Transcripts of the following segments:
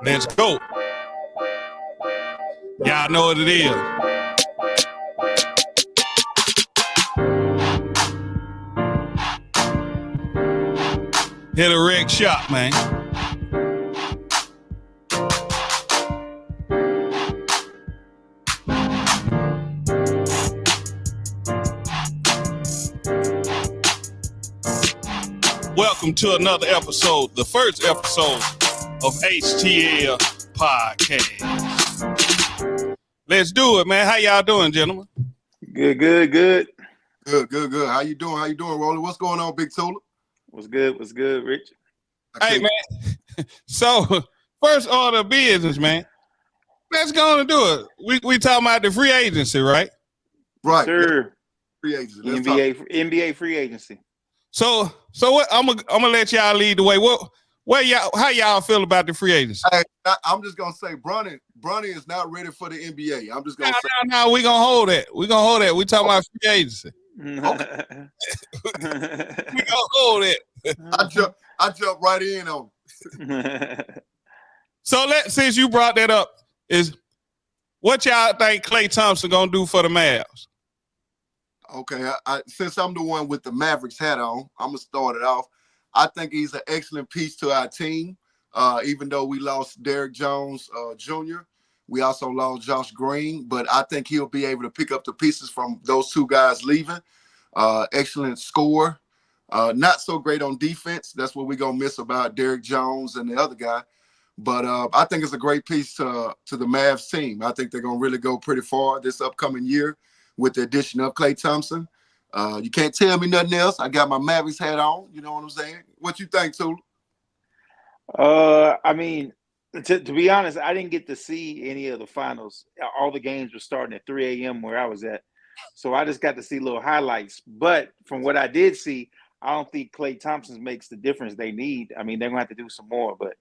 Let's go. Y'all know what it is. Hit a wreck shop, man. Welcome to another episode, the first episode of HTL Podcast. Let's do it, man. How y'all doing, gentlemen? Good. Good. How you doing, Rolly? What's going on, Big Tula? What's good, Rich? Hey, man. So, first order of business, man. Let's go on and do it. We talking about the free agency, right? Right. Sure. Free agency. NBA free agency. So what? I'm gonna let y'all lead the way. How y'all feel about the free agency? I'm just gonna say, Bronny is not ready for the NBA. I'm just gonna say, no. We gonna hold that. We talking about free agency. Okay. We gonna hold it. I jump right in on it. So since you brought that up, is what y'all think Klay Thompson gonna do for the Mavs? Okay, since I'm the one with the Mavericks hat on, I'm gonna start it off. I think he's an excellent piece to our team. Even though we lost Derrick Jones Jr., we also lost Josh Green, but I think he'll be able to pick up the pieces from those two guys leaving. Excellent scorer. Not so great on defense. That's what we're gonna miss about Derrick Jones and the other guy. But I think it's a great piece to the Mavs team. I think they're gonna really go pretty far this upcoming year with the addition of Klay Thompson. You can't tell me nothing else. I got my Mavericks hat on. You know what I'm saying? What you think, Tula? I mean, to be honest, I didn't get to see any of the finals. All the games were starting at 3 a.m. where I was at. So I just got to see little highlights. But from what I did see, I don't think Klay Thompson makes the difference they need. I mean, they're going to have to do some more. But,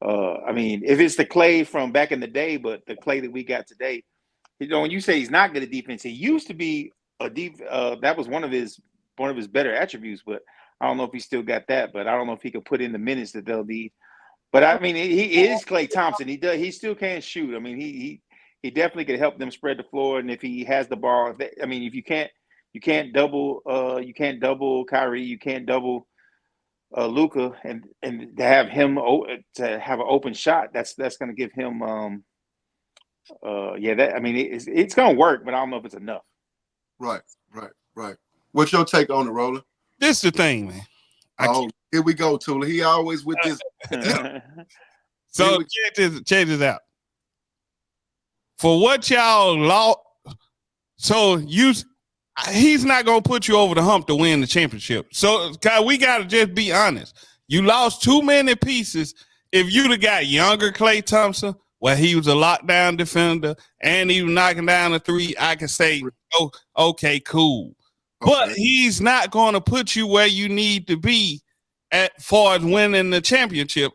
I mean, if it's the Klay from back in the day, but the Klay that we got today, you know, when you say he's not good at defense, he used to be that was one of his better attributes, but I don't know if he still got that. But I don't know if he could put in the minutes that they'll need. But I mean, he is Klay Thompson. He still can shoot. I mean, he definitely could help them spread the floor. And if he has the ball, I mean, if you can't double Kyrie, you can't double Luka, and to have him to have an open shot, that's going to give him. I mean, it's going to work, but I don't know if it's enough. Right. What's your take on it, Roller? This is the thing, man. Here we go, Tula. He always with this. So check this out. For what y'all lost, so he's not gonna put you over the hump to win the championship. So we gotta just be honest. You lost too many pieces. If you'd have got younger Klay Thompson, where he was a lockdown defender and he was knocking down a three, I can say, oh, okay, cool. Okay. But he's not gonna put you where you need to be as far as winning the championship.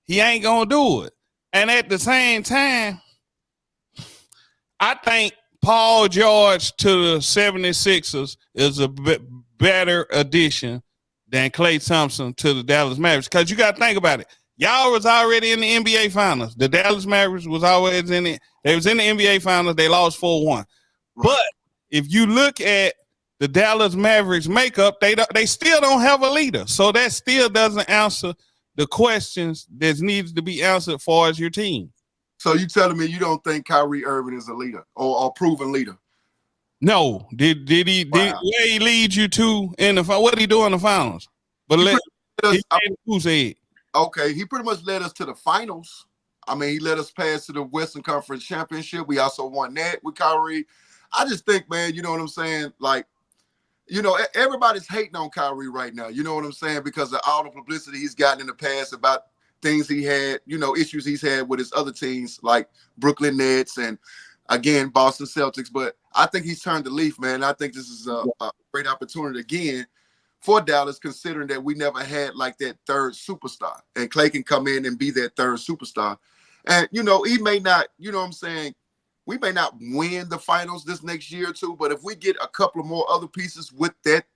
He ain't gonna do it. And at the same time, I think Paul George to the 76ers is a better addition than Klay Thompson to the Dallas Mavericks. Because you got to think about it. Y'all was already in the NBA Finals. The Dallas Mavericks was always in it. They was in the NBA Finals. They lost 4-1. Right. But if you look at the Dallas Mavericks makeup, they still don't have a leader. So that still doesn't answer the questions that needs to be answered as far as your team. So you telling me you don't think Kyrie Irving is a leader or a proven leader? No. Did he where he lead you to in the what did he do in the finals? But who said? Okay, he pretty much led us to the finals. I mean, he led us past to the Western Conference Championship. We also won that with Kyrie. I just think, man, you know what I'm saying? Like, you know, everybody's hating on Kyrie right now. You know what I'm saying? Because of all the publicity he's gotten in the past about things he had, you know, issues he's had with his other teams like Brooklyn Nets and, again, Boston Celtics. But I think he's turned the leaf, man. I think this is a great opportunity again for Dallas, considering that we never had like that third superstar. And Klay can come in and be that third superstar. And, you know, he may not, you know what I'm saying, we may not win the finals this next year or two, but if we get a couple of more other pieces with that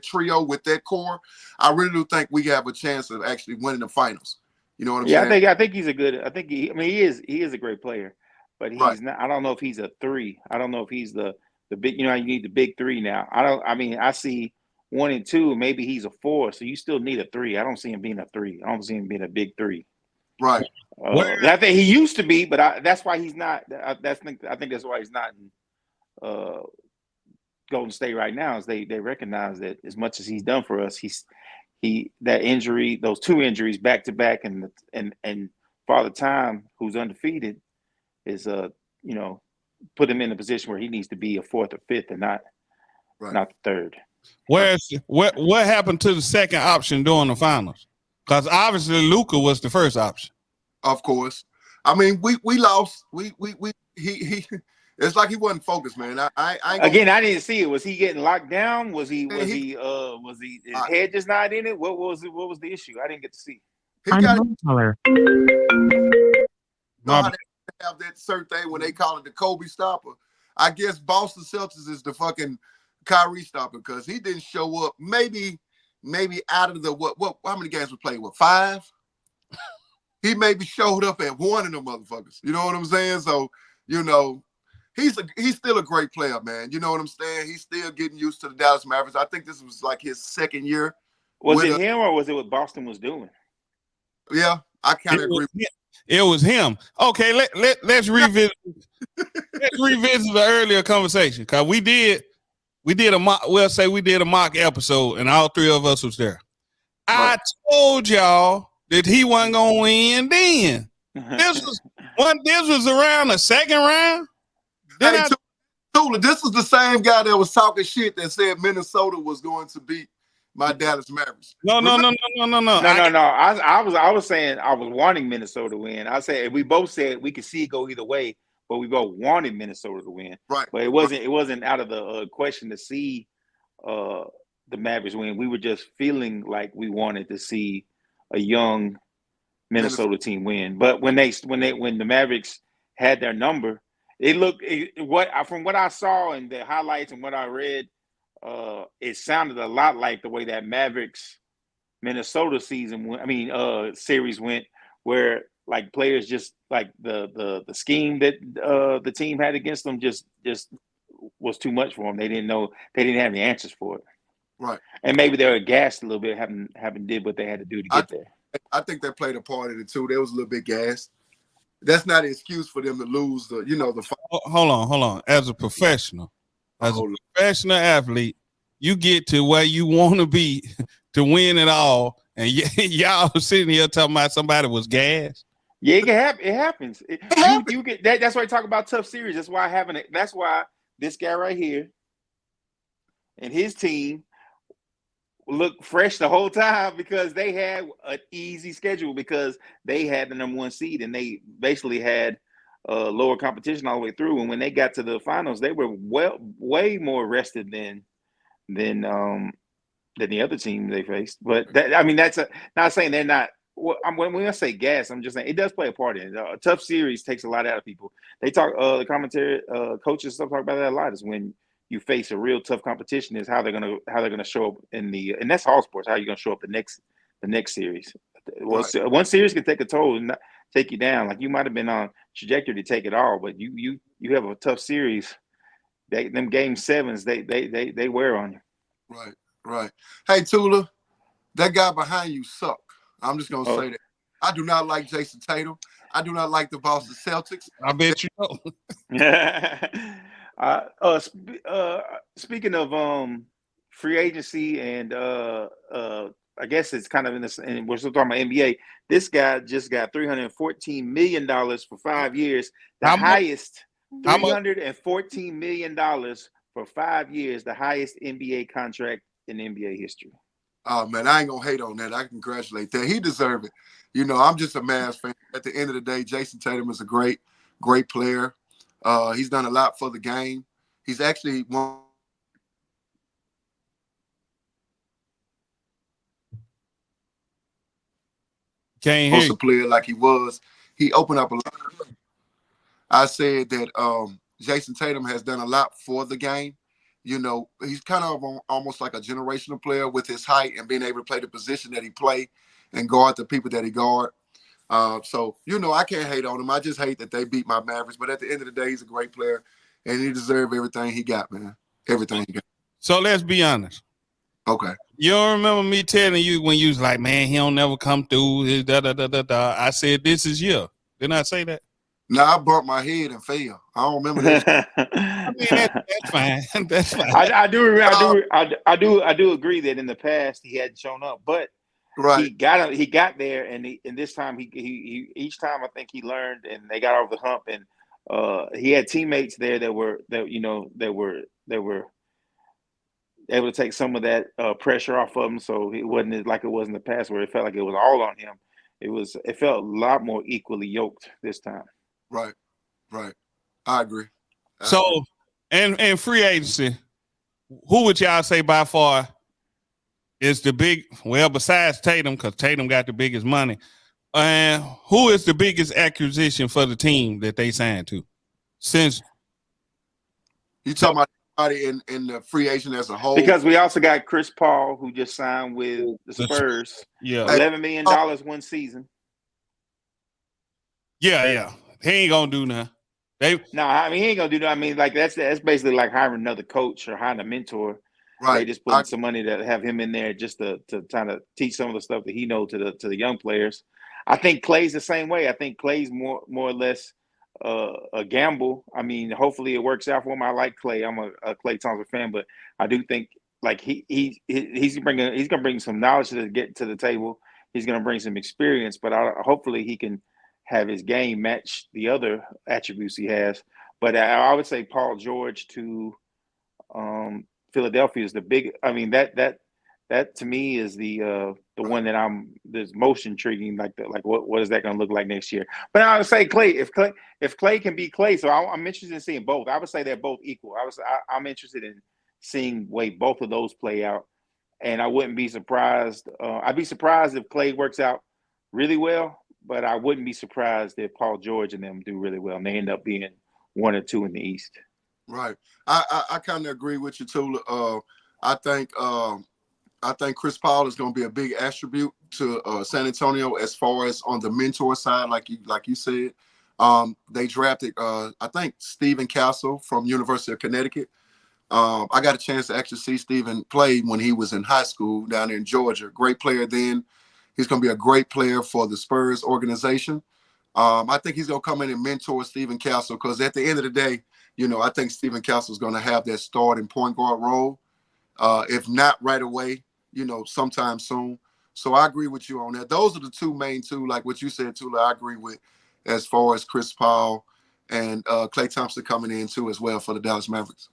trio, with that core, I really do think we have a chance of actually winning the finals. You know what I'm Yeah, saying? I think he's a good. I think he is a great player, but Right. he's not. I don't know if he's a 3. I don't know if he's the big. You know, you need the big 3 now. I don't. I mean, I see 1 and 2. Maybe he's a 4. So you still need a 3. I don't see him being a 3. I don't see him being a big 3. Right. I think he used to be, but that's why he's not. I think that's why he's not in Golden State right now. Is they recognize that as much as he's done for us, that injury, those 2 injuries back to back, and Father Time, who's undefeated, is put him in a position where he needs to be a 4th or 5th and not the 3rd. What happened to the second option during the finals? Because obviously Luka was the first option. Of course. I mean, we lost. He it's like he wasn't focused, man. I didn't see it. Was he getting locked down? Was he his head just not in it? What was the issue? I didn't get to see. He got know how they have that certain thing when they call it the Kobe stopper. I guess Boston Celtics is the fucking Kyrie stopper because he didn't show up. Maybe out of the what how many games we played? What, 5? He maybe showed up at 1 of them motherfuckers. You know what I'm saying? So, he's still a great player, man. You know what I'm saying? He's still getting used to the Dallas Mavericks. I think this was like his 2nd year. Was it him or was it what Boston was doing? Yeah, I kind of agree. It was him. Okay, let's revisit. Let's revisit the earlier conversation because we did a mock. We'll say we did a mock episode, and all 3 of us was there. Right. I told y'all that he wasn't gonna win. Then this was around the 2nd round. Hey, Tula, this was the same guy that was talking shit that said Minnesota was going to beat my Dallas Mavericks. No. I was saying I was wanting Minnesota to win. I said we both said we could see it go either way, but we both wanted Minnesota to win. Right. But it wasn't out of the question to see the Mavericks win. We were just feeling like we wanted to see a young Minnesota team win. But when the Mavericks had their number, from what I saw in the highlights and what I read, it sounded a lot like the way that Mavericks Minnesota series went, where like players just like the scheme that the team had against them just was too much for them. They didn't have the answers for it. Right. And maybe they were gassed a little bit, having did what they had to do to get there. I think they played a part in it too. They was a little bit gassed. That's not an excuse for them to lose the Hold on. As a professional, professional athlete, you get to where you want to be to win it all, and y'all sitting here talking about somebody was gassed. Yeah, it happens. You get that. That's why I talk about tough series. That's why this guy right here and his team look fresh the whole time because they had an easy schedule because they had the number 1 seed and they basically had lower competition all the way through. And when they got to the finals, they were way more rested than the other team they faced. But that's not saying they're not. When I say gas, I'm just saying it does play a part in it. A tough series takes a lot out of people. They talk the commentary coaches talk about that a lot. Is when you face a real tough competition is how they're gonna show up and that's all sports. How you're gonna show up the next series. Well, right. One series can take a toll and take you down. Like you might have been on trajectory to take it all, but you have a tough series. Them game 7s they wear on you. Right. Hey Tula, that guy behind you suck. I'm just gonna say that. I do not like Jason Tatum. I do not like the Boston Celtics. I bet you know. Speaking of free agency and I guess it's kind of and we're still talking about NBA. This guy just got $314 million for 5 years, the highest. $314 million for 5 years, the highest NBA contract in NBA history. Oh man, I ain't gonna hate on that. I congratulate that. He deserved it. I'm just a Mavs fan. At the end of the day, Jason Tatum is a great player. He's done a lot for the game. He's actually one. Can't hear a player like he was. He opened up a lot. I said that Jason Tatum has done a lot for the game. He's kind of almost like a generational player with his height and being able to play the position that he play and guard the people that he guard. So I can't hate on him. I just hate that they beat my Mavericks. But at the end of the day, he's a great player, and he deserved everything he got, man. Everything he got. So let's be honest. Okay. You don't remember me telling you when you was like, man, he don't never come through. I said, this is year. Didn't I say that? No, I bumped my head and fell. I don't remember that. I mean, that's fine. That's fine. I do agree that in the past he hadn't shown up, but Right. he got there, and this time he each time I think he learned, and they got over the hump, and he had teammates there that were able to take some of that pressure off of him, so it wasn't like it was in the past where it felt like it was all on him. It felt a lot more equally yoked this time. Right. I agree. So, and free agency, who would y'all say by far is the big? Well, besides Tatum, because Tatum got the biggest money, and who is the biggest acquisition for the team that they signed to? Since you talking about everybody in the free agent as a whole, because we also got Chris Paul, who just signed with the Spurs. Yeah, $11 million 1 season. Yeah. He ain't gonna do nothing. No, I mean he ain't gonna do that. I mean, like that's basically like hiring another coach or hiring a mentor. right? They just putting some money to have him in there just to kind of teach some of the stuff that he knows to the young players. I think Clay's the same way. I think Clay's more or less a gamble. I mean, hopefully it works out for him. I like Clay. I'm a Clay Thompson fan, but I do think like he's gonna bring some knowledge to get to the table. He's gonna bring some experience, but hopefully he can have his game match the other attributes he has. But I would say Paul George to Philadelphia is the big. I mean that to me is the one that's most intriguing. Like what is that going to look like next year? But I would say Clay. If Clay can be Clay, so I'm interested in seeing both. I would say they're both equal. I'm interested in seeing way both of those play out, and I wouldn't be surprised. I'd be surprised if Clay works out really well. But I wouldn't be surprised if Paul George and them do really well and they end up being 1 or 2 in the East. Right. I kind of agree with you too. I think Chris Paul is going to be a big attribute to San Antonio as far as on the mentor side, like you said. They drafted I think Stephen Castle from University of Connecticut. I got a chance to actually see Stephen play when he was in high school down there in Georgia. Great player then. He's going to be a great player for the Spurs organization. I think he's going to come in and mentor Stephen Castle because at the end of the day, I think Stephen Castle is going to have that starting point guard role. If not right away, sometime soon. So I agree with you on that. Those are the two main two, like what you said, Tula, I agree with as far as Chris Paul and Klay Thompson coming in too as well for the Dallas Mavericks.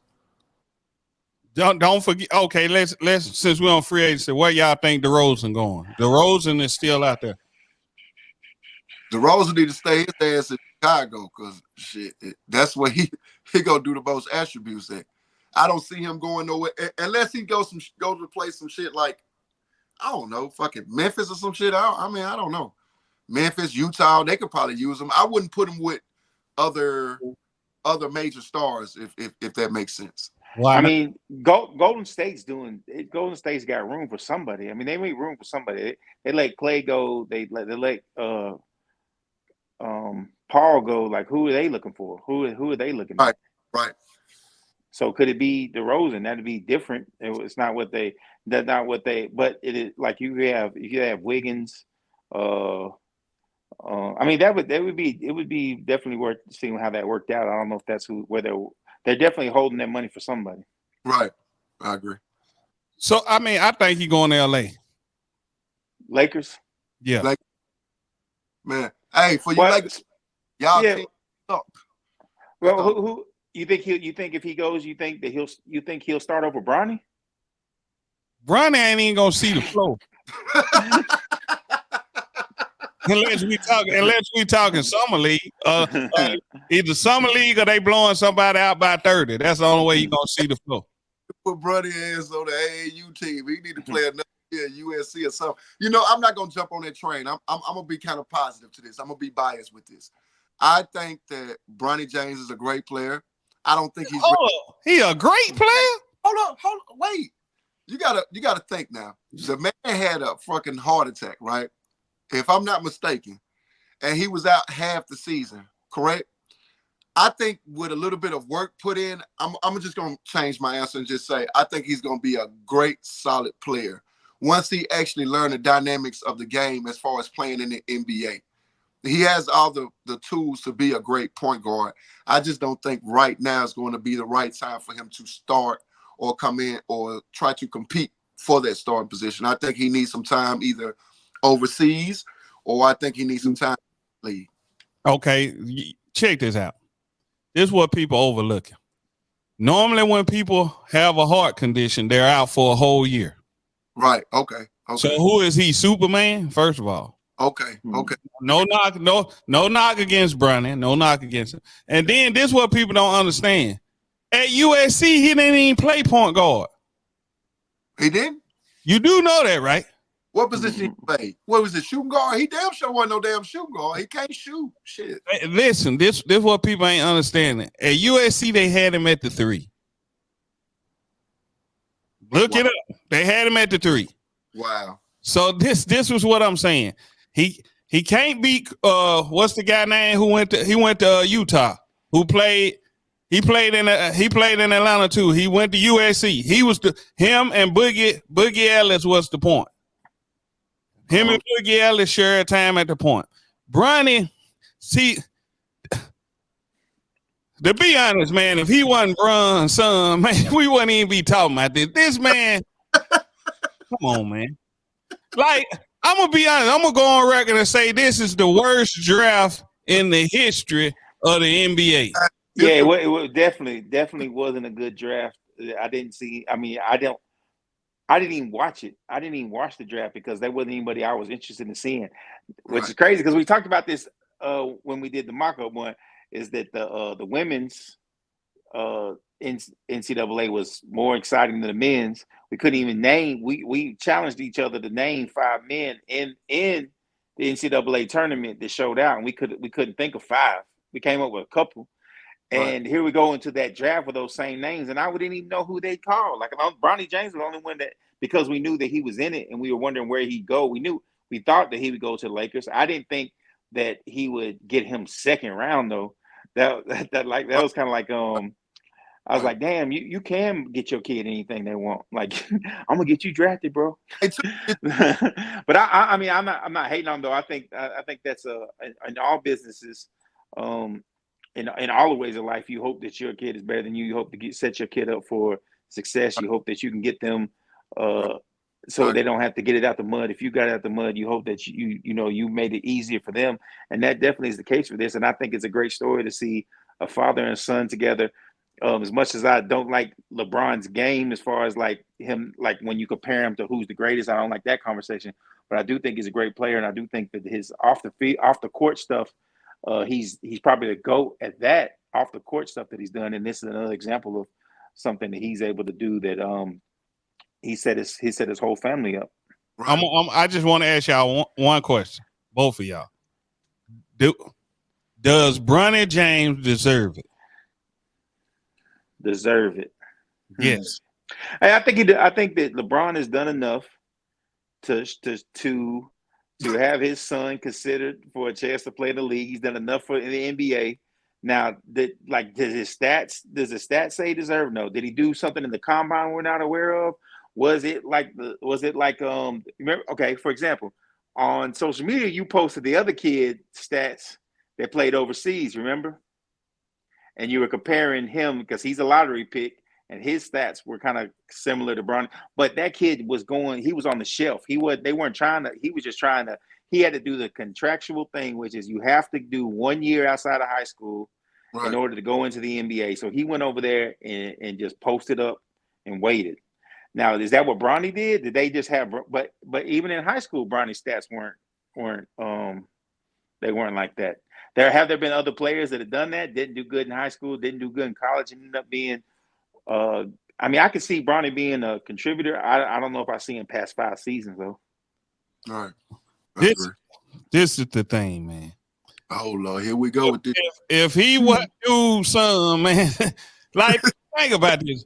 Don't forget. Okay, let's since we're on free agency, where y'all think DeRozan going? DeRozan is still out there. DeRozan need to stay his ass in Chicago because shit, that's where he gonna do the most attributes at. I don't see him going nowhere unless he goes to play some shit like I don't know, fucking Memphis or some shit. I mean, I don't know. Memphis, Utah, they could probably use him. I wouldn't put him with other major stars if that makes sense. Why I mean, Golden State's got room for somebody. I mean, they make room for somebody. They let Clay go. They let Paul go. Like, who are they looking for? Who are they looking at? Right. So could it be DeRozan? That'd be different. It's not what they. That's not what they. But it is like you have Wiggins. I mean, it would be definitely worth seeing how that worked out. I don't know if that's they're definitely holding that money for somebody. Right. I agree. So I mean, I think he's going to LA. Lakers. Yeah. Man, hey, for you Lakers, y'all team up. Well, who you think if he goes, you think he'll start over Bronny? Bronny ain't even gonna see the floor. Unless we talking summer league, either summer league or they blowing somebody out by 30. That's the only way you gonna see the floor. Put Bronny ass on the AAU team. He need to play another year at USC or something. I'm not gonna jump on that train. I'm gonna be kind of positive to this. I'm gonna be biased with this. I think that Bronny James is a great player. I don't think he's he a great player. Hold on, wait. You gotta think now. The man had a fucking heart attack, right? If I'm not mistaken. and he was out half the season, correct? I think with a little bit of work put in, I'm just going to change my answer and just say I think he's going to be a great, solid player once he actually learned the dynamics of the game as far as playing in the NBA. He has all the tools to be a great point guard. I just don't think right now is going to be the right time for him to start or come in or try to compete for that starting position. I think he needs some time either overseas or I think he needs some time in the league. Okay, check this out. This is what people overlooking. Normally when people have a heart condition, they're out for a whole year. Right. Okay. So who is he? Superman, first of all. Okay. No knock against Bronny. No knock against him. And then this is what people don't understand. At USC, he didn't even play point guard. He didn't? You do know that, right? What position he played? What was it, shooting guard? He damn sure wasn't no damn shooting guard. He can't shoot. Shit. Hey, listen, this is what people ain't understanding. At USC, they had him at the 3. Look it up. They had him at the 3. Wow. So this was what I'm saying. He can't beat what's the guy name who went to Utah, who played in Atlanta too. He went to USC. He was him and Boogie Ellis was the point. Him and Boogie Ellis shared time at the point. Bronny, see, to be honest, man, if he wasn't Bron's son, man, we wouldn't even be talking about this. This man, come on, man. Like, I'm going to be honest. I'm going to go on record and say this is the worst draft in the history of the NBA. Yeah, it definitely wasn't a good draft. I didn't even watch it. I didn't even watch the draft because there wasn't anybody I was interested in seeing, which is crazy because we talked about this when we did the mock-up one, is that the women's NCAA was more exciting than the men's. We couldn't even name. We challenged each other to name 5 men in the NCAA tournament that showed out, and we couldn't think of 5. We came up with a couple, and here we go into that draft with those same names, and I didn't even know who they called. Like Bronny James was the only one that, because we knew that he was in it, and we were wondering where he'd go. We thought that he would go to the Lakers. I didn't think that he would get him second round though. That was kind of like I was like, damn, you can get your kid anything they want. Like, I'm gonna get you drafted, bro. But I mean, I'm not hating on him though. I think that's in all businesses, in all the ways of life, you hope that your kid is better than you. You hope to set your kid up for success. You hope that you can get them so they don't have to get it out the mud. If you got it out the mud, you hope that you made it easier for them. And that definitely is the case for this. And I think it's a great story to see a father and son together. As much as I don't like LeBron's game, as far as like him, like when you compare him to who's the greatest, I don't like that conversation. But I do think he's a great player, and I do think that his off the court stuff, he's probably the GOAT at that off the court stuff that he's done. And this is another example of something that he's able to do that he set his whole family up. I just want to ask y'all one question, both of y'all. Does Bronny James deserve it? Deserve it? Yes. I think that LeBron has done enough to have his son considered for a chance to play in the league. He's done enough for the NBA. Now, does his stats say he deserve? No. Did he do something in the combine we're not aware of? Was it like remember? Okay, for example, on social media, you posted the other kid stats that played overseas. Remember? And you were comparing him because he's a lottery pick, and his stats were kind of similar to Bronny. But that kid he was on the shelf. He was just trying to. He had to do the contractual thing, which is you have to do 1 year outside of high school in order to go into the NBA. So he went over there and just posted up and waited. Now, is that what Bronny did? Did they just have? But even in high school, Bronny's stats weren't like that. Have there been other players that have done that? Didn't do good in high school, didn't do good in college, and ended up being. I mean, I could see Bronny being a contributor. I don't know if I see him past 5 seasons though. All right. This is the thing, man. Oh Lord, here we go with this. If he wasn't dude's son, man, like think about this.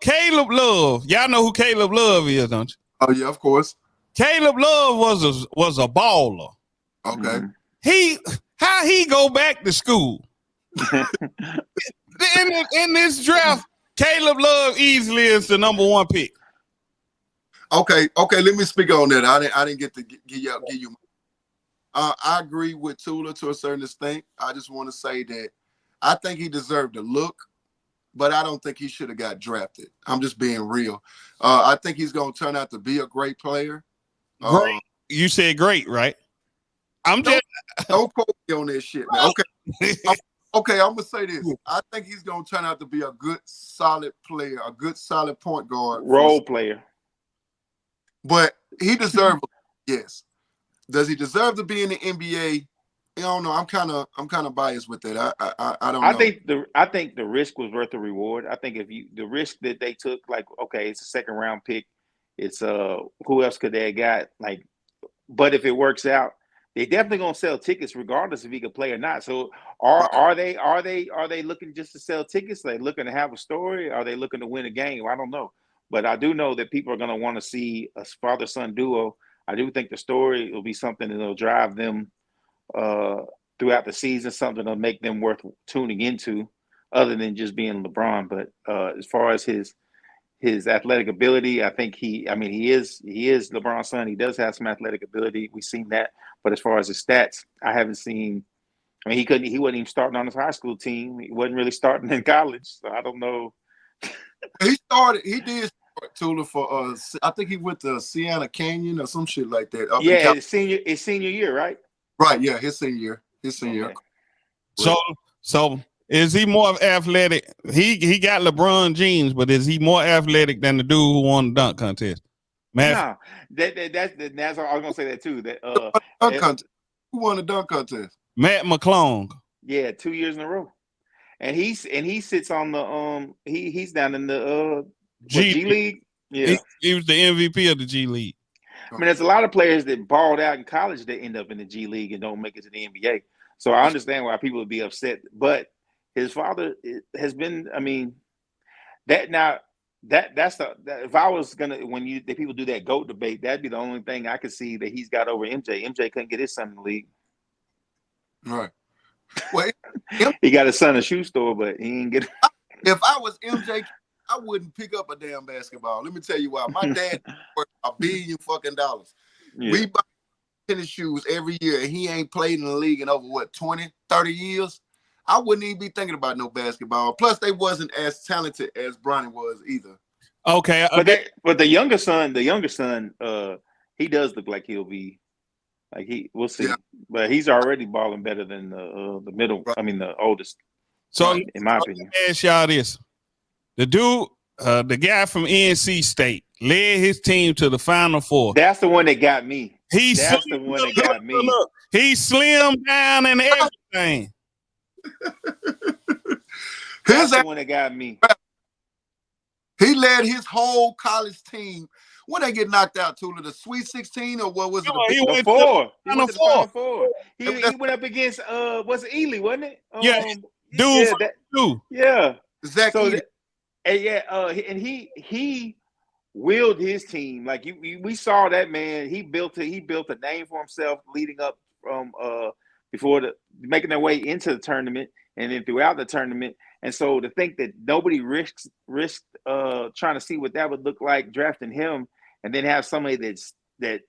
Caleb Love, y'all know who Caleb Love is, don't you? Oh yeah, of course. Caleb Love was a baller. Okay. how he go back to school in this draft? Caleb Love easily is the number 1 pick. Okay. Let me speak on that. I didn't get to give you. I agree with Tula to a certain extent. I just want to say that I think he deserved a look, but I don't think he should have got drafted. I'm just being real. I think he's going to turn out to be a great player. Great. You said great, right? I'm just don't quote me on that shit, man. Okay, I'm gonna say this. I think he's gonna turn out to be a good, solid player, a good, solid point guard, role player. But he deserves. Yes. Does he deserve to be in the NBA? I don't know. I'm kind of biased with that. I don't know. I think the risk was worth the reward. I think the risk that they took, like, okay, it's a second round pick. It's who else could they have got? Like, but if it works out, they definitely gonna sell tickets regardless if he could play or not. So are they looking just to sell tickets? Are they looking to have a story? Are they looking to win a game? I don't know. But I do know that people are gonna want to see a father-son duo. I do think the story will be something that'll drive them throughout the season, something that'll make them worth tuning into, other than just being LeBron. But as far as his athletic ability, I think he is LeBron's son. He does have some athletic ability. We've seen that. But as far as his stats, I haven't seen. I mean, he wasn't even starting on his high school team. He wasn't really starting in college. So I don't know. He did start Tula for I think he went to Sienna Canyon or some shit like that. His senior year, right? Right, yeah, his senior year. Okay. So is he more athletic? He got LeBron jeans, but is he more athletic than the dude who won the dunk contest? No, that's I was gonna say that too. Who won the dunk contest? Matt McClung. Yeah, 2 years in a row, and he sits on the he's down in the G League. Yeah, he was the MVP of the G League. I mean, there's a lot of players that balled out in college that end up in the G League and don't make it to the NBA. So I understand why people would be upset, but his father has been. I mean, if I was gonna the people do that GOAT debate, that'd be the only thing I could see that he's got over MJ. MJ couldn't get his son in the league. Right. Well, he got his son a shoe store, but he ain't get. If I was MJ, I wouldn't pick up a damn basketball. Let me tell you why. My dad worth $1 billion fucking dollars. Yeah. We buy tennis shoes every year, and he ain't played in the league in over 20, 30 years. I wouldn't even be thinking about no basketball. Plus, they wasn't as talented as Bronny was either. Okay, but the younger son, he does look like he'll be like we'll see. Yeah. But he's already balling better than the middle. Right. I mean, the oldest. So, in my opinion, let me ask y'all this: the dude, the guy from NC State, led his team to the Final Four. That's the one that got me. He slimmed down and everything. That's the one that got me. He led his whole college team. When they get knocked out, Tula, the Sweet 16 or what was it? He went to the Final Four. He went up against was it Ely, wasn't it? Yeah. Exactly. And he willed his team. Like we saw that man. He built a name for himself leading up from before making their way into the tournament and then throughout the tournament. And so to think that nobody risked trying to see what that would look like drafting him, and then have somebody that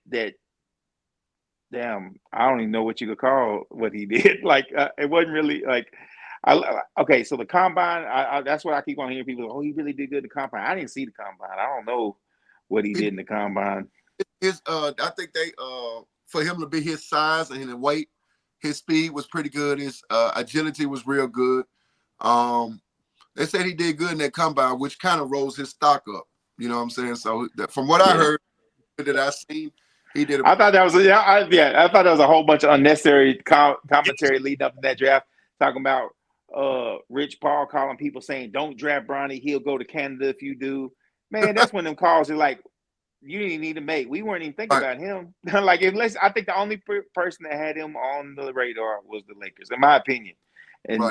damn, I don't even know what you could call what he did. Like it wasn't really like. Okay, so the combine, that's what I keep on hearing people. Oh, he really did good in the combine. I didn't see the combine. I don't know what he did in the combine. I think they for him to be his size and his weight, his speed was pretty good. His agility was real good. They said he did good in that combine, which kind of rose his stock up. You know what I'm saying? So from what I heard that I seen, he did. I thought that was I thought that was a whole bunch of unnecessary commentary leading up to that draft, talking about Rich Paul calling people saying, "Don't draft Bronny. He'll go to Canada if you do." Man, that's when them calls are like, you didn't need to make. We weren't even thinking about him. Like, I think the only person that had him on the radar was the Lakers, in my opinion. And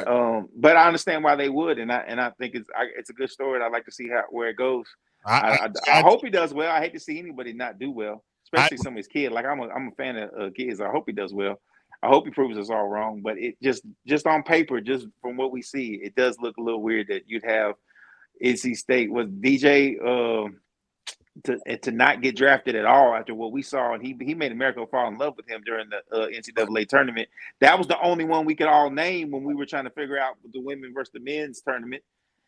but I understand why they would, and I think it's a good story. And I'd like to see where it goes. I hope he does well. I hate to see anybody not do well, especially some of his kids. Like I'm a fan of kids. I hope he does well. I hope he proves us all wrong. But it just on paper, just from what we see, it does look a little weird that you'd have NC State was DJ to not get drafted at all after what we saw, and he made America fall in love with him during the NCAA tournament. That was the only one we could all name when we were trying to figure out the women versus the men's tournament.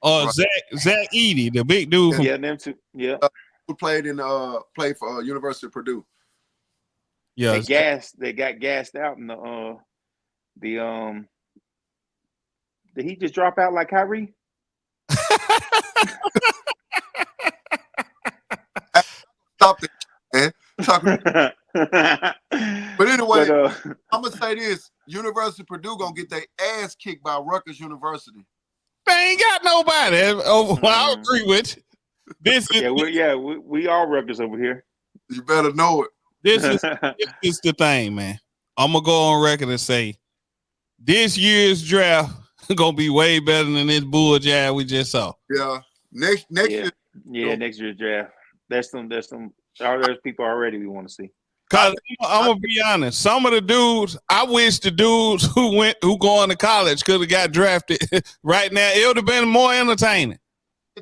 Zach Edey, the big dude. Yeah, them two. Yeah, who played for University of Purdue. Yeah, they got gassed out in the did he just drop out like Kyrie? Stop it, man. But anyway, I'm gonna say this: University of Purdue gonna get their ass kicked by Rutgers University. They ain't got nobody. I agree with you. This is we all Rutgers over here. You better know it. This is the thing, man. I'm gonna go on record and say this year's draft gonna be way better than this bull jab we just saw. Yeah, next year. Yeah, next year's draft. There's people already we want to see. Cause I'm gonna be honest, some of the dudes, I wish the dudes who going to college could have got drafted right now. It would have been more entertaining.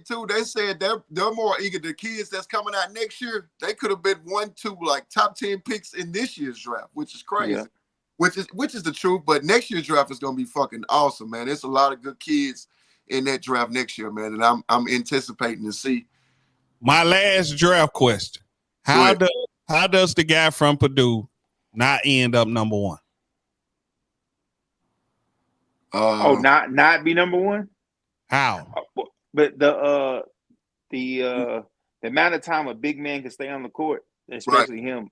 Too, they said they're more eager. The kids that's coming out next year, they could have been 1-2 like top 10 picks in this year's draft, which is crazy. Yeah. Which is the truth. But next year's draft is gonna be fucking awesome, man. There's a lot of good kids in that draft next year, man, and I'm anticipating to see. My last draft question: How does the guy from Purdue not end up number one? Not be number one? How? But the amount of time a big man can stay on the court, especially him,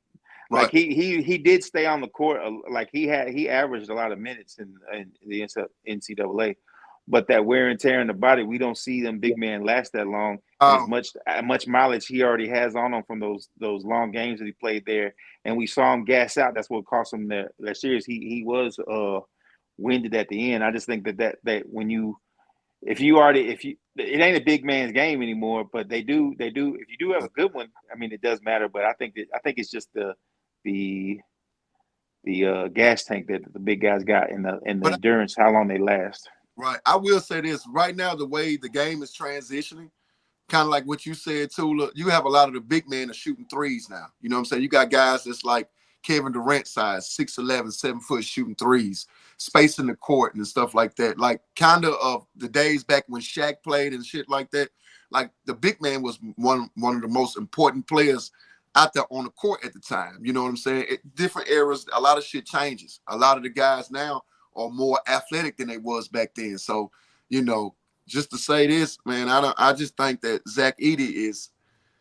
like he did stay on the court, like he averaged a lot of minutes in the NCAA, but that wear and tear in the body, we don't see them big men last that long. As much mileage he already has on him from those long games that he played there, and we saw him gas out. That's what cost him that series. He was winded at the end. I just think that when it ain't a big man's game anymore, but they do if you do have a good one, I mean it does matter, but I think it's just the gas tank that the big guys got and the endurance, how long they last. Right. I will say this right now, the way the game is transitioning, kind of like what you said too, look, you have a lot of the big men are shooting threes now. You know what I'm saying? You got guys that's like Kevin Durant size, 6'11", 7 foot shooting threes, spacing the court and stuff like that. Like kind of the days back when Shaq played and shit like that. Like the big man was one of the most important players out there on the court at the time. You know what I'm saying? Different eras, a lot of shit changes. A lot of the guys now are more athletic than they was back then. So, you know, just to say this, man, I just think that Zach Edey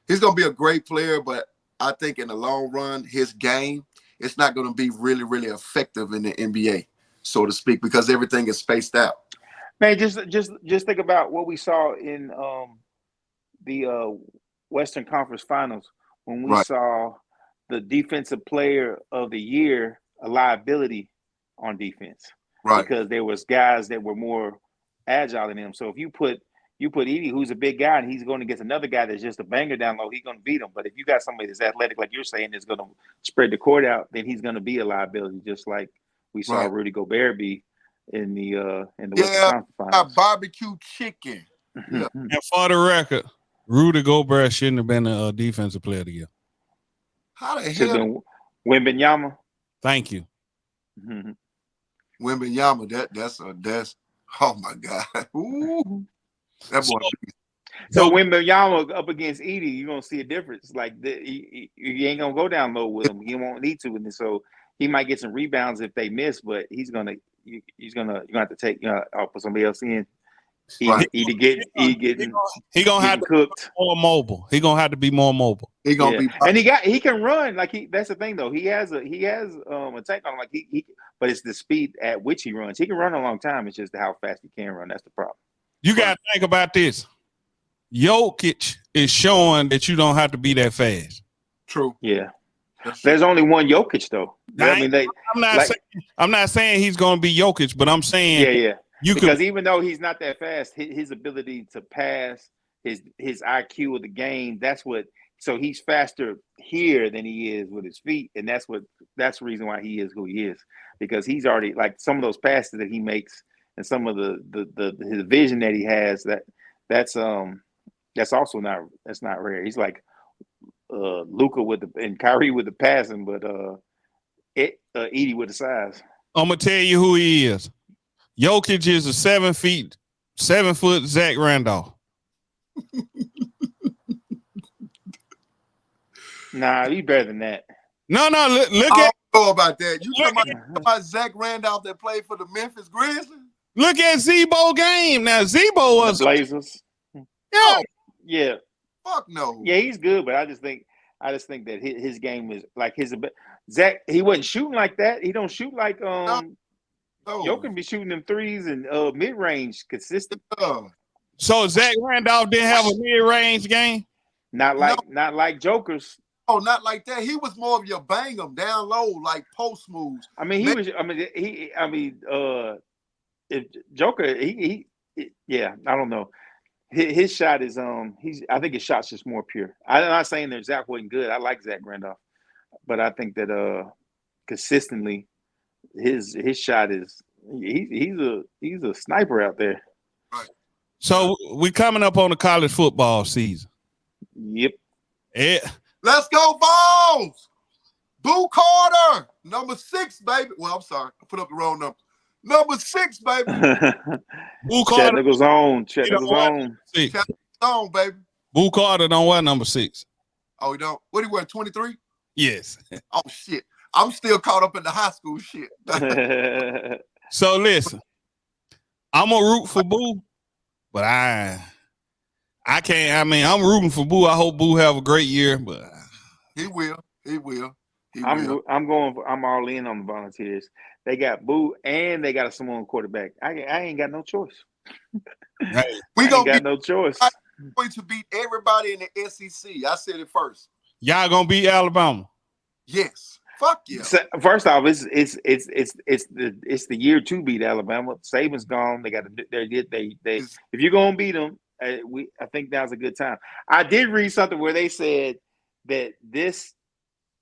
he's gonna be a great player, but I think in the long run, his game, it's not gonna be really, really effective in the NBA, so to speak, because everything is spaced out. Man, just think about what we saw in the Western Conference Finals when we saw the defensive player of the year a liability on defense. Right. Because there was guys that were more agile than him. So if you put Edey, who's a big guy, and he's going against another guy that's just a banger down low, he's going to beat him. But if you got somebody that's athletic, like you're saying, that's going to spread the court out, then he's going to be a liability, just like we saw Rudy Gobert be in the Western Conference Finals. Barbecue chicken. Yeah. And for the record, Rudy Gobert shouldn't have been a defensive player of the year. How the hell? Wembanyama. Thank you. Mm-hmm. Wembanyama, that's oh my God. Ooh. That boy. So Wembanyama up against Edey, you're gonna see a difference. Like you ain't gonna go down low with him. He won't need to, and so he might get some rebounds if they miss, but you're gonna have to take I'll put somebody else in. He gonna have to cooked. Be more mobile. He gonna have to be more mobile. He gonna be, and he can run. Like that's the thing though. He has a tank on him. Like he but it's the speed at which he runs. He can run a long time. It's just how fast he can run. That's the problem. You gotta think about this. Jokic is showing that you don't have to be that fast. True. Yeah. There's only one Jokic though. I'm not saying he's gonna be Jokic, but I'm saying because even though he's not that fast, his ability to pass, his IQ of the game, so he's faster here than he is with his feet, and that's the reason why he is who he is. because he's already like some of those passes that he makes and some of the his vision that he has that's also not rare. He's like Luka and Kyrie with the passing, but Edie with the size. I'm gonna tell you who he is. Jokic is a 7 foot Zach Randolph. Nah, he's better than that. No, look I at don't know about that. You talking about Zach Randolph that played for the Memphis Grizzlies? look at Zebo game. Now Zebo was The Blazers. Yeah. Fuck no. Yeah, he's good, but I just think that his game is like Zach. He wasn't shooting like that. He don't shoot like No. Jokic be shooting them threes and mid range consistent. So Zach Randolph didn't have a mid range game. Not like Joker's. Oh, not like that. He was more of your bang 'em down low, like post moves. I mean, if Joker, yeah, I don't know. His shot is I think his shot's just more pure. I'm not saying that Zach wasn't good. I like Zach Randolph, but I think that consistently his shot is he's a sniper out there. Right. So we coming up on the college football season. Yep. Yeah. Let's go, Balls! Boo Carter, number 6, baby. Well, I'm sorry, I put up the wrong number. Number 6, baby. Boo Carter Chattanooga's on. Chattanooga's on, baby. Boo Carter don't wear number 6. Oh, he don't. What he wear? 23? Yes. Oh shit. I'm still caught up in the high school shit. So listen, I'm gonna root for Boo, but I can't. I mean, I'm rooting for Boo. I hope Boo have a great year, but he will. I'm all in on the Volunteers. They got Boo and they got a Samoan quarterback. I ain't got no choice. Hey, We got no choice. Going to beat everybody in the SEC. I said it first. y'all gonna beat Alabama. Yes. Fuck yeah. So, first off, it's the year to beat Alabama. Saban's gone. They got to. They if you're gonna beat them, I think now's a good time. I did read something where they said that this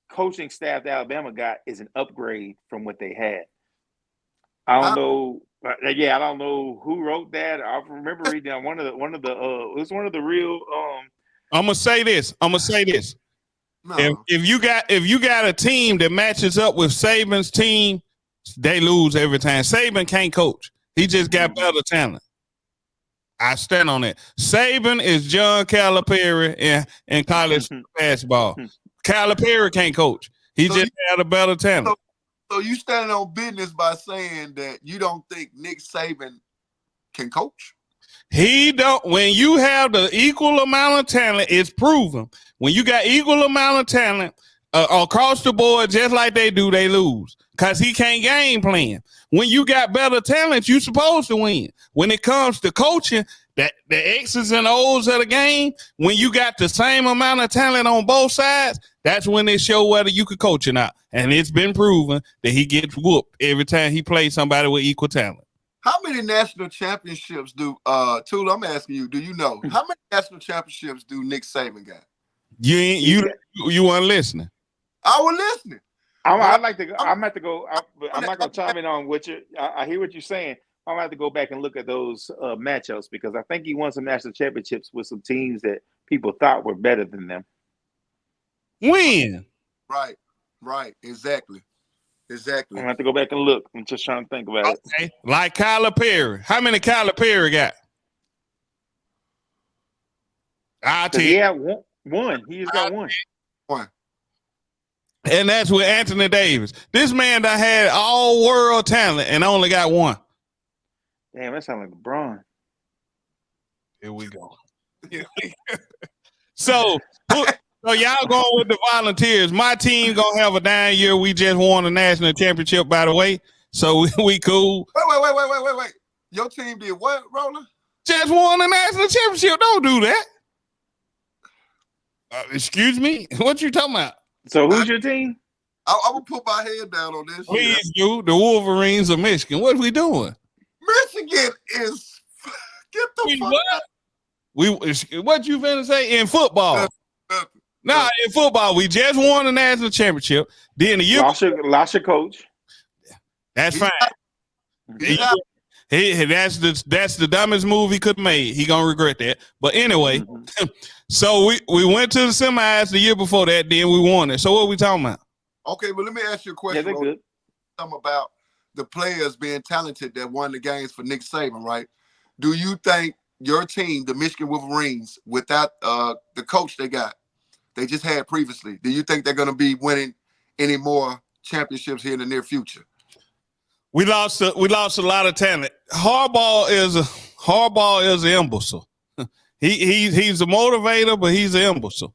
coaching staff that Alabama got is an upgrade from what they had. I don't know. Yeah, I don't know who wrote that. I remember reading on one of the it was one of the real. I'm gonna say this. No. If you got a team that matches up with Saban's team, they lose every time. Saban can't coach. He just got better talent. I stand on it. Saban is John Calipari in college basketball. Calipari can't coach. He just had a better talent. So you standing on business by saying that you don't think Nick Saban can coach? He don't. When you have the equal amount of talent, it's proven. When you got equal amount of talent across the board, just like they do, they lose because he can't game plan. When you got better talent, you supposed to win. When it comes to coaching, that the X's and O's of the game, when you got the same amount of talent on both sides, that's when they show whether you could coach or not. And it's been proven that he gets whooped every time he plays somebody with equal talent. How many national championships do Tula, I'm asking you, do you know? How many national championships do Nick Saban got? You weren't listening. I was listening. I'd like to go. I'm have to go. I'm not going to chime in on what you. I hear what you're saying. I'm going to have to go back and look at those matchups because I think he won some national championships with some teams that people thought were better than them. When? Right. Exactly. I'm going to have to go back and look. I'm just trying to think about it. Okay. Like Calipari. How many Calipari got? I'll tell you. He had one. He just got one. And that's with Anthony Davis. This man that had all world talent and only got one. Damn, that sounds like LeBron. Here we go. So y'all going with the Volunteers. My team gonna have a down year. We just won a national championship, by the way. So we cool. Wait. Your team did what, Roland? Just won a national championship. Don't do that. Excuse me? What you talking about? So who's your team? I'm gonna put my head down on this. Please do. The Wolverines of Michigan. What are we doing? Michigan is get the fuck out. What you finna say in football? Nah, in football, we just won a national championship. Then the year lost your coach. That's He's fine. out. He's out. That's the dumbest move he could have made. He gonna regret that. But anyway, so we went to the semis the year before that. Then we won it. So what are we talking about? Okay, but let me ask you a Yeah, question. they're good. Something about the players being talented that won the games for Nick Saban, right? Do you think your team, the Michigan Wolverines, without the coach they just had previously, do you think they're going to be winning any more championships here in the near future? We lost a lot of talent. Harbaugh is an imbecile. He's a motivator, but he's an imbecile.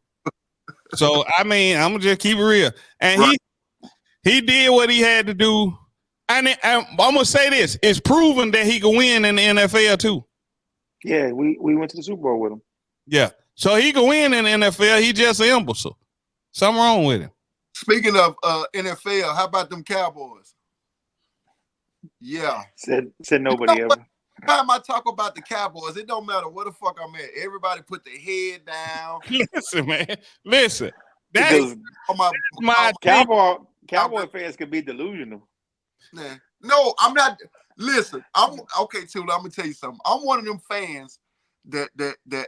So I mean, I'm gonna just keep it real. And right. he did what he had to do. And I'm gonna say this: it's proven that he can win in the NFL too. Yeah, we went to the Super Bowl with him. Yeah, so he can win in the NFL. He just an imbecile. Something wrong with him. Speaking of NFL, how about them Cowboys? Yeah. Said nobody ever. Time I talk about the Cowboys, it don't matter where the fuck I'm at. Everybody put their head down. Listen, man. Listen. Because my Cowboy fans could be delusional. Nah. No, I'm not. Listen, I'm okay, Tula. I'm gonna tell you something. I'm one of them fans that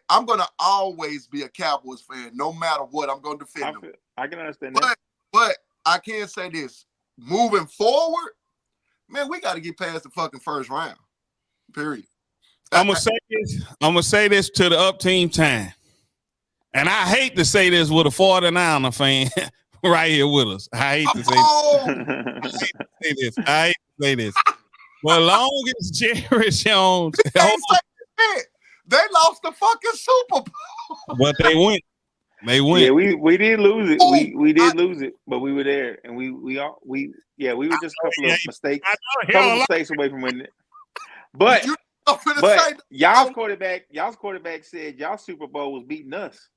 I'm gonna always be a Cowboys fan, no matter what. I'm gonna defend them. I can understand that. But I can say this: moving forward, man, we got to get past the fucking first round. Period. I'm gonna say this to the up team time. And I hate to say this with a 49er fan right here with us. I hate to say this. I hate to say this. But long as Jerry Jones, they lost the fucking Super Bowl. But they went. They went. Yeah, we did lose it. We did lose it, but we were there, and we were just a couple of mistakes away from winning it. But y'all's quarterback said y'all Super Bowl was beating us.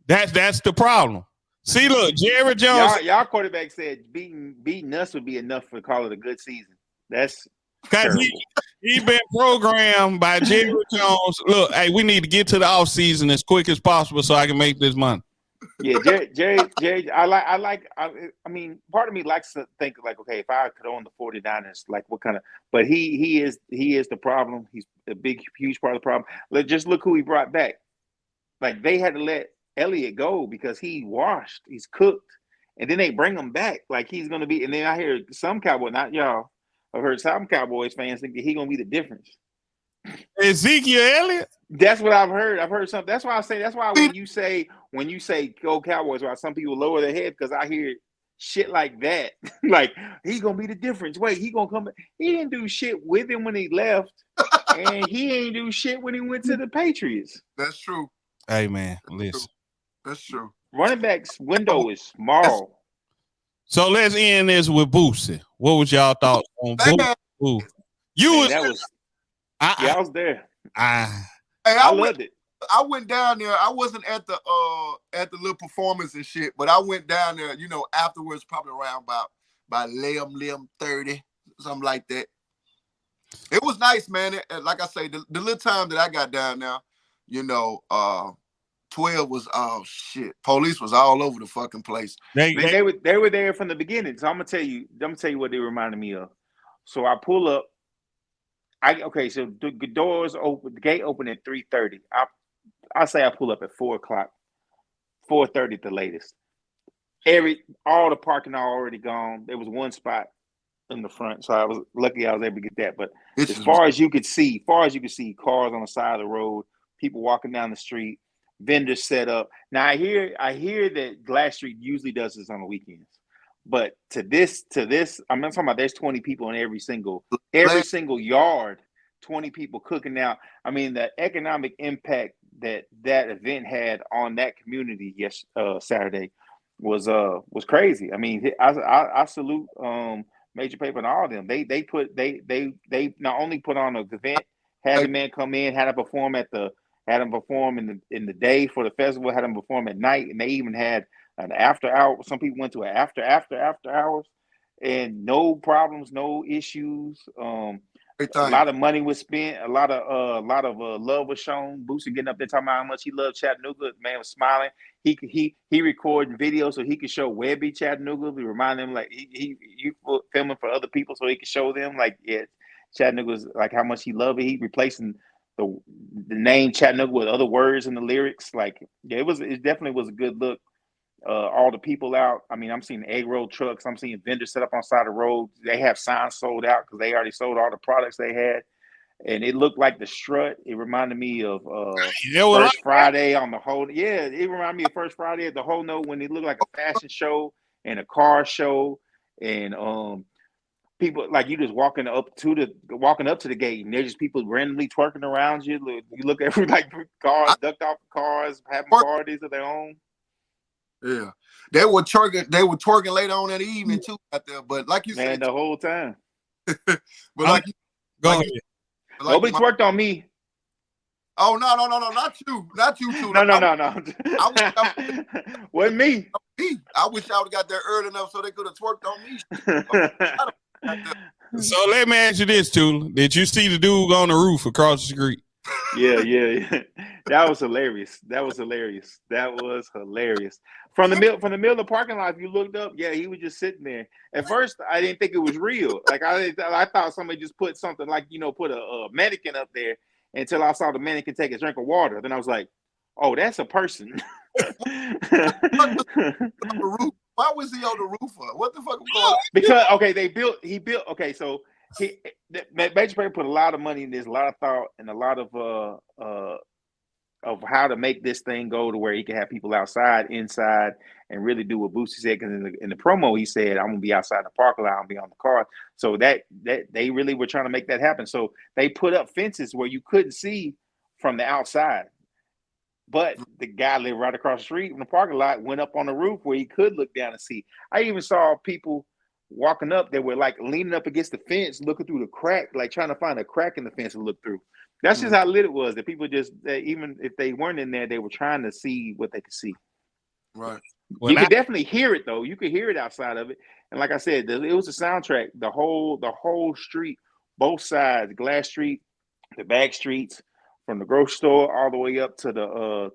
That's the problem. See, look, Jerry Jones. Y'all quarterback said beating us would be enough to call it a good season. That's because he been programmed by Jerry Jones. Look, hey, we need to get to the offseason as quick as possible so I can make this money. Yeah, Jerry. I mean, part of me likes to think like, okay, if I could own the 49ers, like what kind of? But he is the problem. He's a big, huge part of the problem. Just look who he brought back. Like they had to let Elliott go because he's cooked, and then they bring him back like he's gonna be. And then I hear some Cowboys, not y'all. I've heard some Cowboys fans think that he's gonna be the difference. Ezekiel Elliott. That's what I've heard. I've heard something. That's why I say. That's why when you say go Cowboys, why some people lower their head because I hear shit like that. Like he's gonna be the difference. Wait, he gonna come back. He didn't do shit with him when he left, and he ain't do shit when he went to the Patriots. That's true. Hey man, listen. That's true. Running back's window is small. So let's end this with Boosie. What was y'all thoughts on Boosie? I was there. I loved it. I went down there. I wasn't at the little performance and shit, but I went down there, afterwards, probably around by 30, something like that. It was nice, man. Like I say, the little time that I got down there, 12 was police was all over the fucking place. They were there from the beginning. So I'm gonna tell you what they reminded me of. So I pull up. So the doors open, the gate open at 3:30. I say I pull up at 4:00, 4:30 at the latest. All the parking already gone. There was one spot in the front, so I was lucky I was able to get that. But as far as you could see, cars on the side of the road, people walking down the street, vendors set up. Now I hear that Glass Street usually does this on the weekends, but to this, I'm not talking about. There's 20 people in every single yard. 20 people cooking out. I mean, the economic impact that event had on that community Saturday was crazy. I mean, I salute Major Paper and all of them. They not only put on an event, had the man come in, had him perform in the day for the festival, had him perform at night, and they even had an after hour. Some people went to an after hours, and no problems, no issues. A lot of money was spent. A lot of love was shown. Boosie getting up there talking about how much he loved Chattanooga. Man was smiling. He recording videos so he could show Webby Chattanooga. We remind him like he filming for other people so he could show them like Chattanooga was like how much he loved it. He replacing the name Chattanooga with other words in the lyrics. Like it definitely was a good look. All the people out. I mean, I'm seeing egg roll trucks. I'm seeing vendors set up on the side of the road. They have signs sold out because they already sold all the products they had. And it looked like the strut. It reminded me of First Friday on the whole. Yeah, it reminded me of First Friday at the whole note when it looked like a fashion show and a car show. And people like you just walking up to the gate and there's just people randomly twerking around you. You look at like cars, ducked off cars, having parties of their own. Yeah, they were twerking later on in the evening too out there. But like you said, the whole time. But nobody twerked on me. Oh no, not you two. No. Wasn't me. I wish I would have got there early enough so they could have twerked on me. So let me ask you this, Tula. Did you see the dude on the roof across the street? Yeah. That was hilarious. From the middle of the parking lot, if you looked up, he was just sitting there. At first, I didn't think it was real. Like I thought somebody just put something like put a mannequin up there until I saw the mannequin take a drink of water. Then I was like, oh, that's a person. Why was he on the roof? What the fuck was going on? Because he built. Okay, so Major Payne put a lot of money in this, a lot of thought, and a lot of how to make this thing go to where he can have people outside, inside, and really do what Boosie said. Because in the promo, he said, "I'm gonna be outside the parking lot. I'm gonna be on the car." So that they really were trying to make that happen. So they put up fences where you couldn't see from the outside. But the guy lived right across the street in the parking lot, went up on the roof where he could look down and see. I even saw people walking up that were like leaning up against the fence, looking through the crack, like trying to find a crack in the fence to look through. That's just how lit it was. That people even if they weren't in there, they were trying to see what they could see. Right. You could definitely hear it though. You could hear it outside of it. And like I said, it was a soundtrack. The whole street, both sides, Glass Street, the back streets, from the grocery store all the way up to the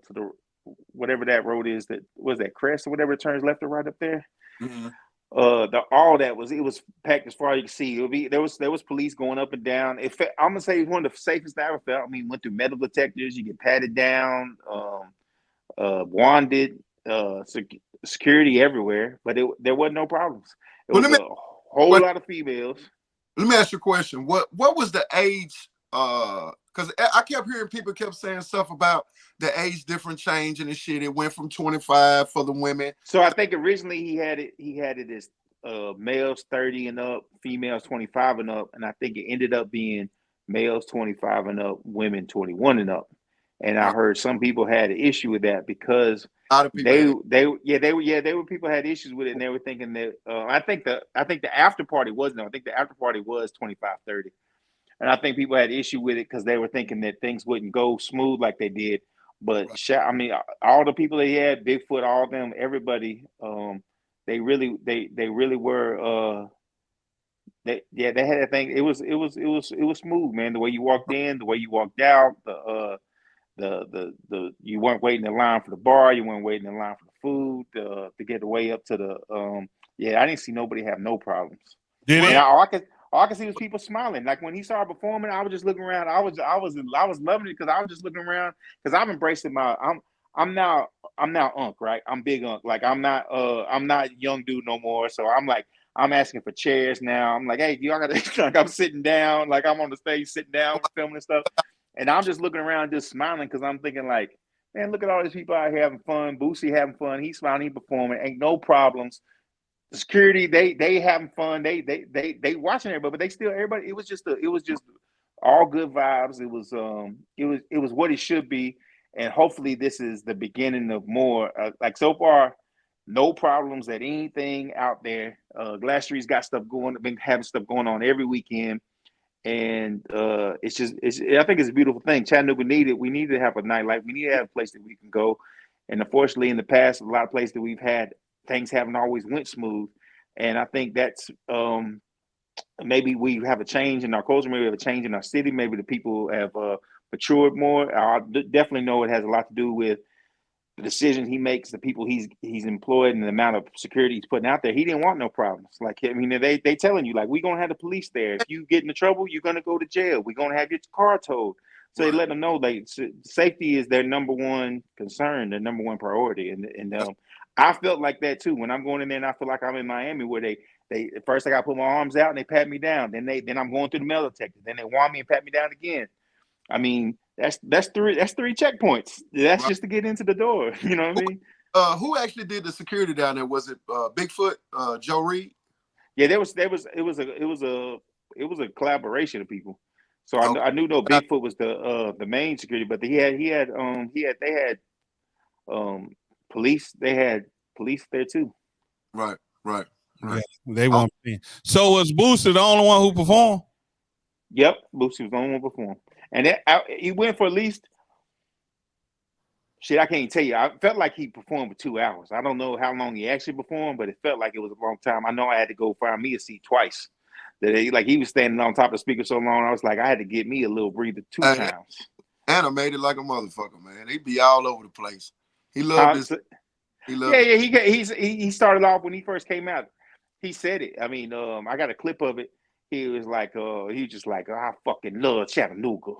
whatever that road is, that was that Crest or whatever, it turns left or right up there. Mm-hmm. It was packed as far as you can see. There was police going up and down. I'm gonna say it's one of the safest I ever felt. I mean, went through metal detectors, you get patted down, wanded, security everywhere, but there wasn't no problems. It was a whole lot of females. Let me ask you a question. What was the age? Because I kept hearing people kept saying stuff about the age difference changing and shit. It went from 25 for the women. So I think originally he had it as males 30 and up, females 25 and up, and I think it ended up being males 25 and up, women 21 and up. And I heard some people had an issue with that because people had issues with it, and they were thinking that I think the after party was 25, 30. And I think people had issue with it because they were thinking that things wouldn't go smooth like they did. But I mean, all the people they had, Bigfoot, all of them, everybody, they really were. They had that thing. It was smooth, man. The way you walked in, the way you walked out, the you weren't waiting in line for the bar, you weren't waiting in line for the food to get the way up to the. I didn't see nobody have no problems. All I could see was people smiling. Like when he started performing, I was just looking around. I was loving it because I was just looking around because I'm embracing I'm now Unc, right? I'm big Unc. Like I'm not young dude no more. So I'm asking for chairs now. I'm like, hey, y'all gotta like I'm sitting down, like I'm on the stage sitting down filming and stuff. And I'm just looking around, just smiling because I'm thinking like, man, look at all these people out here having fun. Boosie having fun. He's smiling, he performing, ain't no problems. The security, they having fun. They watching everybody, but they still everybody. It was just all good vibes. It was what it should be, and hopefully this is the beginning of more. Like so far, no problems at anything out there. Glass Street's got stuff going. Been having stuff going on every weekend, and I think it's a beautiful thing. Chattanooga we need to have a nightlife. We need to have a place that we can go, and unfortunately, in the past, a lot of places that we've had. Things haven't always went smooth, and I think that's maybe we have a change in our culture, maybe we have a change in our city, maybe the people have matured more. I definitely know it has a lot to do with the decisions he makes, the people he's employed, and the amount of security he's putting out there. He didn't want no problems. Like, I mean, they telling you, like, we're gonna have the police there. If you get into trouble, you're gonna go to jail. We're gonna have your car towed. So they let them know, like, safety is their number one concern, their number one priority. And I felt like that too when I'm going in there, and I feel like I'm in Miami, where they first I got to put my arms out and they pat me down. Then I'm going through the metal detector. Then they want me and pat me down again. I mean, that's three checkpoints. That's just to get into the door. You know what I mean? Who actually did the security down there? Was it Bigfoot, Joe Reed? Yeah, it was a collaboration of people. So I knew no Bigfoot was the main security, but they had police. They had police there too. Right. Yeah, they want me. So was Boosie the only one who performed? Yep, Boosie was the only one who performed, and he went for at least. Shit, I can't tell you. I felt like he performed for 2 hours. I don't know how long he actually performed, but it felt like it was a long time. I know I had to go find me a seat twice. He was standing on top of the speaker so long, I was like, I had to get me a little breather 2 times. Animated like a motherfucker, man. He'd be all over the place. He loved this. He loved He started off when he first came out. He said it. I mean, I got a clip of it. He was like, he was just like, I fucking love Chattanooga.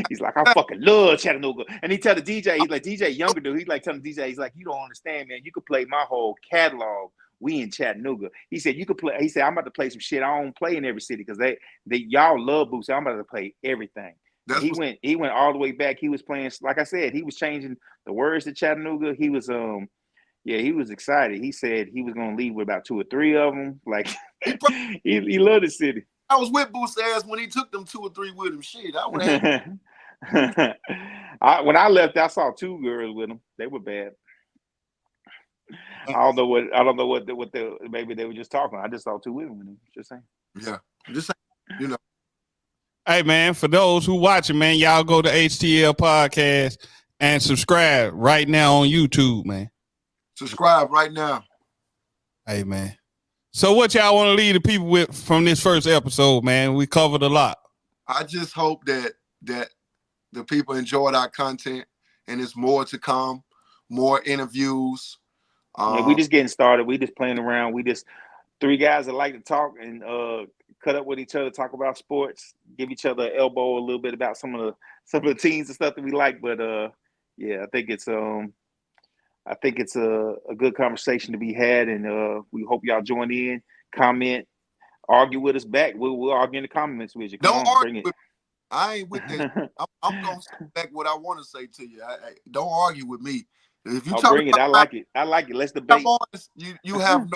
He's like, I fucking love Chattanooga. And he tell the DJ, he's like, DJ younger dude, he's like telling the DJ, he's like, you don't understand, man. You could play my whole catalog. We in Chattanooga. He said, you could play. He said, I'm about to play some shit I don't play in every city because they y'all love Boosie. I'm about to play everything. He went all the way back. He was playing, like I said, he was changing the words to Chattanooga. He was he was excited. He said he was gonna leave with about 2 or 3 of them. Like he loved the city. I was with Boosie ass when he took them 2 or 3 with him. Shit, I would have. When I left, I saw 2 girls with him. They were bad. I don't know what maybe they were just talking. I just saw 2 women with him. Just saying. Yeah, just saying, you know. Hey man, for those who watching, man, y'all go to HTL Podcast and subscribe right now on YouTube, man. Subscribe right now. Hey man. So what y'all want to leave the people with from this first episode, man? We covered a lot. I just hope that the people enjoyed our content and there's more to come, more interviews. We just getting started. We just playing around. We just 3 guys that like to talk and cut up with each other, talk about sports, give each other an elbow a little bit about some of the teams and stuff that we like. But I think it's a good conversation to be had, and we hope y'all join in, comment, argue with us back. We'll argue in the comments with you. Don't argue with me. I ain't with this. I'm gonna say back what I want to say to you. Don't argue with me. If you bring it, I like it. Let's debate. You have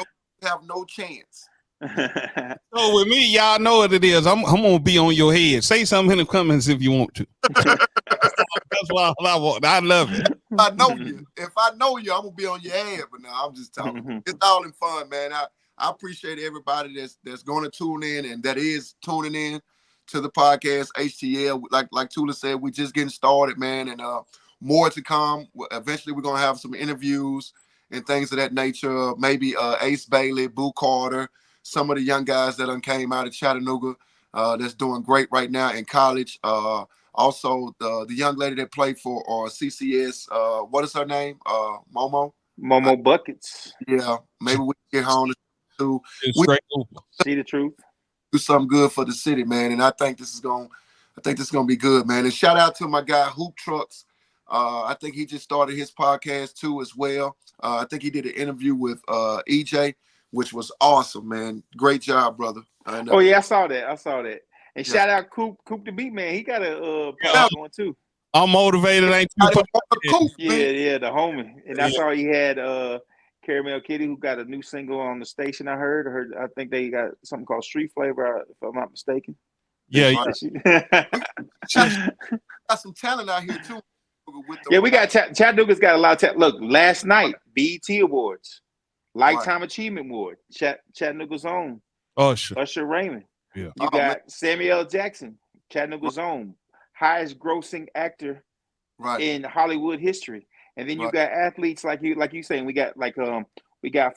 no chance. So with me, y'all know what it is. I'm gonna be on your head. Say something in the comments if you want to. That's what I want. I love it. I know you. If I know you, I'm gonna be on your head. But now I'm just talking. It's all in fun, man. I appreciate everybody that's going to tune in and that is tuning in to the podcast HTL. Like Tula said, we're just getting started, man, and more to come. Eventually, we're gonna have some interviews and things of that nature. Maybe Ace Bailey, Boo Carter, some of the young guys that came out of Chattanooga that's doing great right now in college. Also, the young lady that played for CCS, what is her name? Momo Buckets. Yeah, maybe we can get home to see the truth. Do something good for the city, man. And I think this is gonna be good, man. And shout out to my guy Hoop Trucks. I think he just started his podcast too as well. I think he did an interview with EJ, which was awesome, man. Great job, brother. Oh yeah, I saw that. And shout out Coop the Beat Man. He got a podcast going too. I'm motivated. Ain't you? Yeah, the homie. And I saw he had Caramel Kitty, who got a new single on the station. I heard. I think they got something called Street Flavor, if I'm not mistaken. Yeah, got some talent out here too. We got Chattanooga's got a lot of talent. Look, last night BET Awards, Lifetime Achievement Award, Chattanooga's own. Usher Raymond. Yeah. You got Samuel L. Jackson, Chattanooga's own, highest grossing actor in Hollywood history. And then you got athletes like you saying. We got 4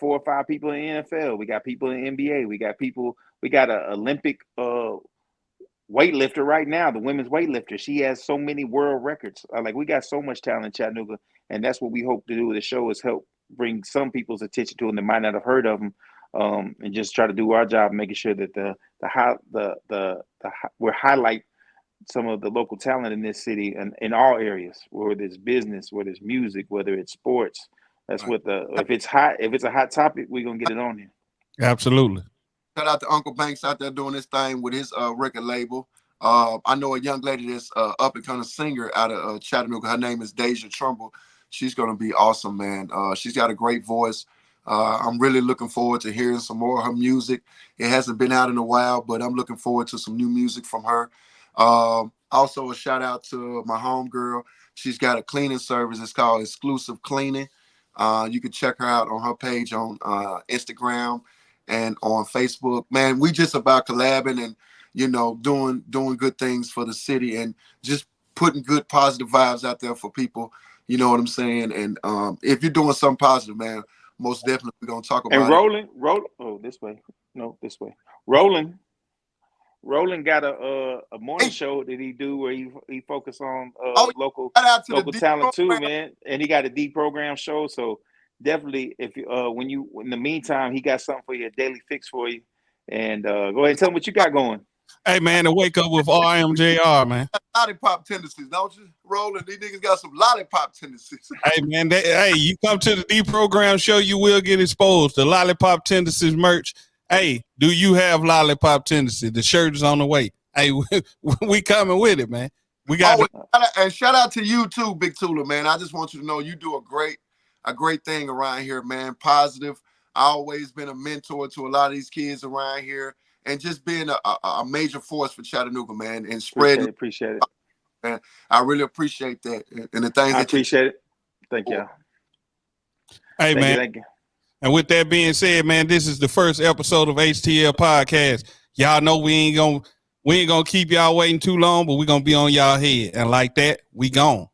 or 5 people in the NFL. We got people in the NBA. We got people We got a Olympic weightlifter right now, the women's weightlifter. She has so many world records. Like we got so much talent in Chattanooga, and that's what we hope to do with the show is help bring some people's attention to them that might not have heard of them, and just try to do our job, making sure that we highlight some of the local talent in this city and in all areas, whether it's business, whether it's music, whether it's sports. That's Right. what if it's a hot topic, we're gonna get it on here. Absolutely. Shout out to Uncle Banks out there doing his thing with his record label. I know a young lady that's up and coming singer out of Chattanooga. Her name is Deja Trumbull. She's gonna be awesome, man. She's got a great voice. I'm really looking forward to hearing some more of her music. It hasn't been out in a while, but I'm looking forward to some new music from her. Also, a shout out to my homegirl. She's got a cleaning service. It's called Exclusive Cleaning. You can check her out on her page on Instagram and on Facebook. Man, we just about collabing and, you know, doing good things for the city and just putting good positive vibes out there for people. You know what I'm saying? And if you're doing something positive, man, most definitely we're gonna talk about it. Oh, this way. No, this way. Roland got a morning show that he do where he focus on local talent too, man. And he got a deprogram show. So definitely, if in the meantime, he got something for you, a daily fix for you. And go ahead and tell him what you got going. Hey man, to wake up with RMJR, man. Lollipop tendencies, don't you? Roland, these niggas got some lollipop tendencies. Hey man, you come to the deprogram show, you will get exposed. The lollipop tendencies merch. Hey, do you have lollipop tendency? The shirt is on the way. Hey, we coming with it, man. We got and shout out to you too, Big Tula, man. I just want you to know you do a great thing around here, man. Positive. I always been a mentor to a lot of these kids around here, and just being a major force for Chattanooga, man, and spreading. Appreciate it. Man, I really appreciate that, and the things I appreciate it. Thank you. Hey, man. Thank you. And with that being said, man, this is the first episode of HTL Podcast. Y'all know we ain't gonna keep y'all waiting too long, but we're gonna be on y'all head. And like that, we gone.